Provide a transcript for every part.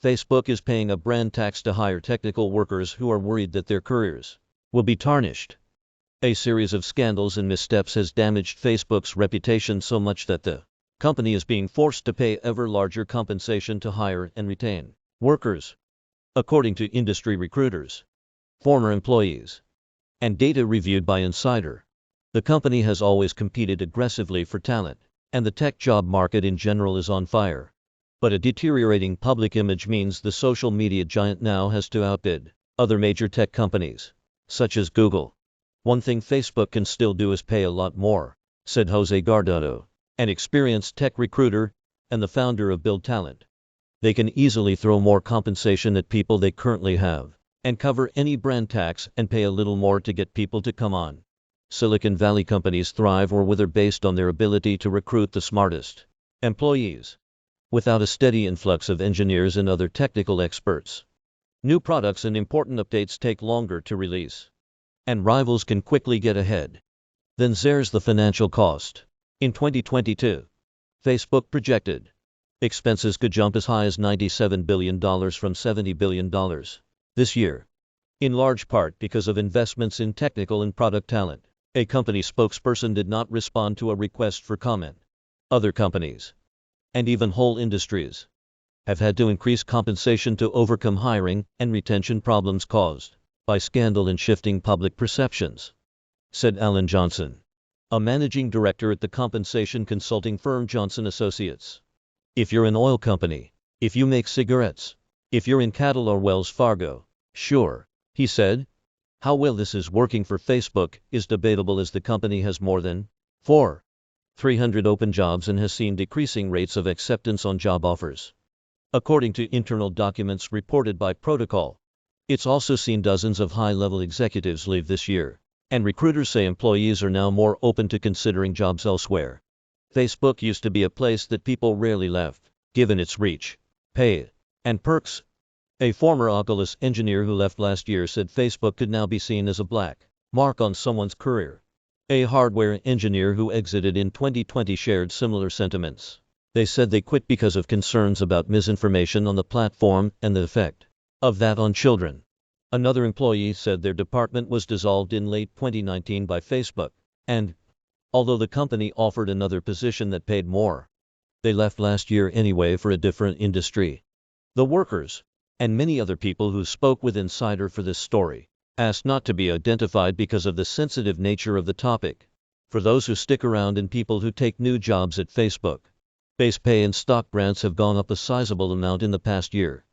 Facebook is paying a brand tax to hire technical workers who are worried that their careers will be tarnished. A series of scandals and missteps has damaged Facebook's reputation so much that the company is being forced to pay ever larger compensation to hire and retain workers. According to industry recruiters, former employees, and data reviewed by Insider, the company has always competed aggressively for talent, and the tech job market in general is on fire. But a deteriorating public image means the social media giant now has to outbid other major tech companies, such as Google. One thing Facebook can still do is pay a lot more, said Jose Guardado, an experienced tech recruiter and the founder of Build Talent. They can easily throw more compensation at people they currently have, and cover any brand tax and pay a little more to get people to come on. Silicon Valley companies thrive or wither based on their ability to recruit the smartest employees, without a steady influx of engineers and other technical experts. New products and important updates take longer to release, and rivals can quickly get ahead. Then there's the financial cost. In 2022, Facebook projected expenses could jump as high as $97 billion from $70 billion this year, in large part because of investments in technical and product talent. A company spokesperson did not respond to a request for comment. Other companies, and even whole industries, have had to increase compensation to overcome hiring and retention problems caused by scandal and shifting public perceptions, said Alan Johnson, a managing director at the compensation consulting firm Johnson Associates. If you're an oil company, if you make cigarettes, if you're in cattle or Wells Fargo, sure, he said. How well this is working for Facebook is debatable as the company has more than 300 open jobs and has seen decreasing rates of acceptance on job offers. According to internal documents reported by Protocol, it's also seen dozens of high-level executives leave this year, and recruiters say employees are now more open to considering jobs elsewhere. Facebook used to be a place that people rarely left, given its reach, pay, and perks. A former Oculus engineer who left last year said Facebook could now be seen as a black mark on someone's career. A hardware engineer who exited in 2020 shared similar sentiments. They said they quit because of concerns about misinformation on the platform and the effect of that on children. Another employee said their department was dissolved in late 2019 by Facebook, and, although the company offered another position that paid more, they left last year anyway for a different industry. The workers, and many other people who spoke with Insider for this story, asked not to be identified because of the sensitive nature of the topic. For those who stick around and people who take new jobs at Facebook, base pay and stock grants have gone up a sizable amount in the past year,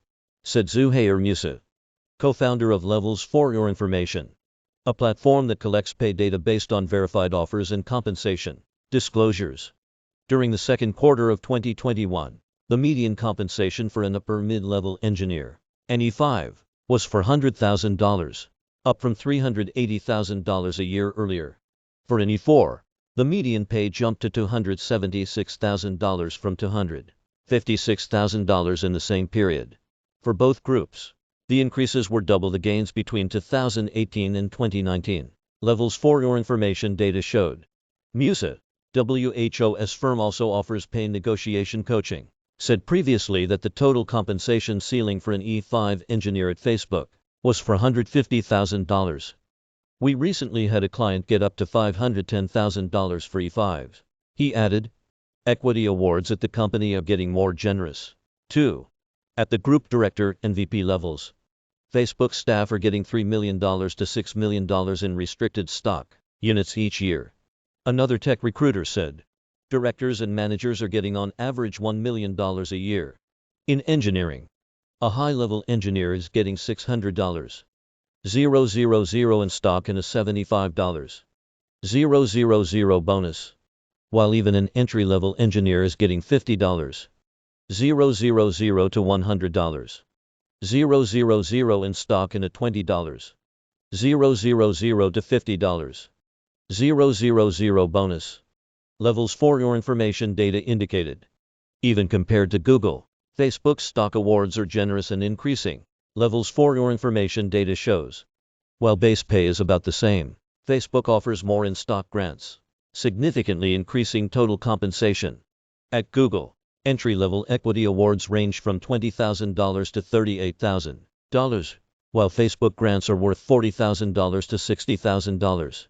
said Zuhair Musa, co-founder of Levels for Your Information, a platform that collects pay data based on verified offers and compensation disclosures. During the second quarter of 2021, the median compensation for an upper mid-level engineer, an E5, was $400,000, up from $380,000 a year earlier. For an E4, the median pay jumped to $276,000 from $256,000 in the same period. For both groups, the increases were double the gains between 2018 and 2019. Levels for Your Information data showed. Musa, WHO's firm also offers pay negotiation coaching, said previously that the total compensation ceiling for an E5 engineer at Facebook was $450,000. We recently had a client get up to $510,000 for E5. He added, equity awards at the company are getting more generous, too. At the group director and VP levels, Facebook staff are getting $3 million to $6 million in restricted stock units each year. Another tech recruiter said, directors and managers are getting on average $1 million a year. In engineering, a high-level engineer is getting $600,000 in stock and a $75,000 bonus, while even an entry-level engineer is getting $50,000 to $100,000 in stock and a $20,000 to $50,000 bonus. Levels for Your Information data indicated. Even compared to Google, Facebook's stock awards are generous and increasing. Levels for Your Information data shows. While base pay is about the same, Facebook offers more in stock grants, significantly increasing total compensation. At Google, Entry-level equity awards range from $20,000 to $38,000, while Facebook grants are worth $40,000 to $60,000.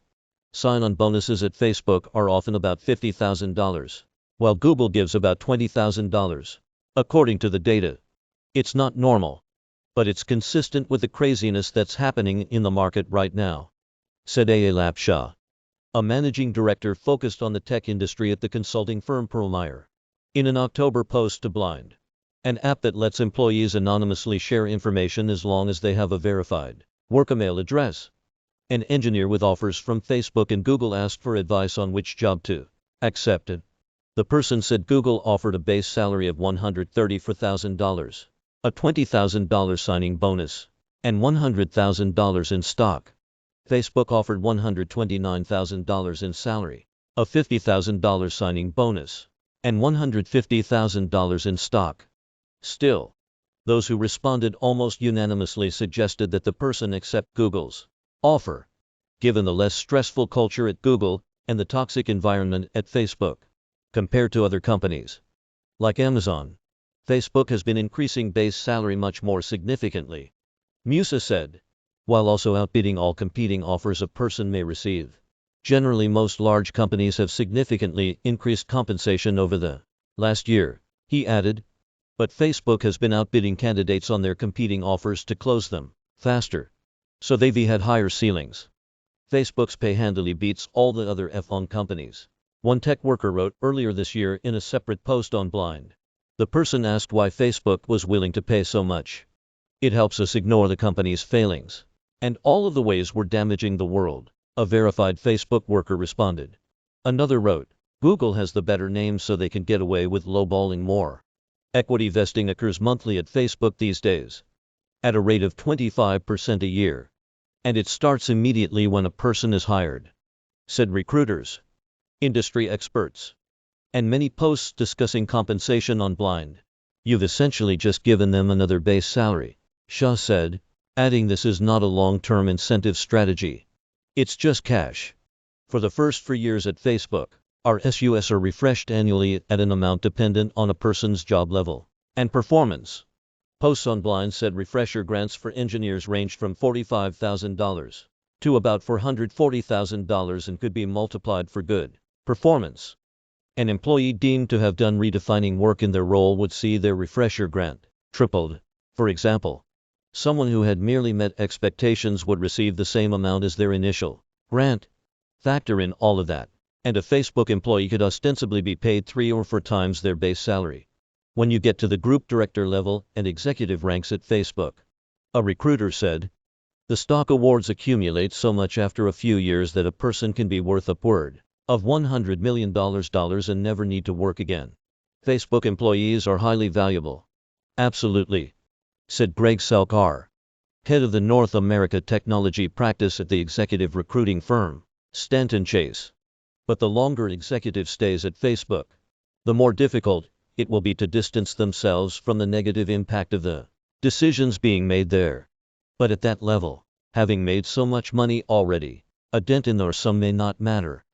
Sign-on bonuses at Facebook are often about $50,000, while Google gives about $20,000. According to the data, it's not normal, but it's consistent with the craziness that's happening in the market right now, said Ayalap Shah, a managing director focused on the tech industry at the consulting firm Perlmutter. In an October post to Blind, an app that lets employees anonymously share information as long as they have a verified work email address, an engineer with offers from Facebook and Google asked for advice on which job to accept. The person said Google offered a base salary of $134,000, a $20,000 signing bonus, and $100,000 in stock. Facebook offered $129,000 in salary, a $50,000 signing bonus, and $150,000 in stock. Still, those who responded almost unanimously suggested that the person accept Google's offer, given the less stressful culture at Google and the toxic environment at Facebook. Compared to other companies, like Amazon, Facebook has been increasing base salary much more significantly, Musa said, while also outbidding all competing offers a person may receive. Generally, most large companies have significantly increased compensation over the last year, he added, but Facebook has been outbidding candidates on their competing offers to close them faster, so they've had higher ceilings. Facebook's pay handily beats all the other F1 companies, one tech worker wrote earlier this year in a separate post on Blind. The person asked why Facebook was willing to pay so much. It helps us ignore the company's failings and all of the ways we're damaging the world, a verified Facebook worker responded. Another wrote, Google has the better name so they can get away with lowballing more. Equity vesting occurs monthly at Facebook these days, at a rate of 25% a year, and it starts immediately when a person is hired, said recruiters, industry experts, and many posts discussing compensation on Blind. You've essentially just given them another base salary, Shah said, adding this is not a long-term incentive strategy. It's just cash. For the first 4 years at Facebook, RSUs are refreshed annually at an amount dependent on a person's job level and performance. Posts on Blind said refresher grants for engineers ranged from $45,000 to about $440,000 and could be multiplied for good performance. An employee deemed to have done redefining work in their role would see their refresher grant tripled. For example, someone who had merely met expectations would receive the same amount as their initial grant. Factor in all of that, and a Facebook employee could ostensibly be paid 3 or 4 times their base salary when you get to the group director level and executive ranks at Facebook. A recruiter said, the stock awards accumulate so much after a few years that a person can be worth upward of $100 million and never need to work again. Facebook employees are highly valuable. Absolutely, said Greg Salkar, head of the North America technology practice at the executive recruiting firm, Stanton Chase. But the longer executive stays at Facebook, the more difficult it will be to distance themselves from the negative impact of the decisions being made there. But at that level, having made so much money already, a dent in their sum may not matter.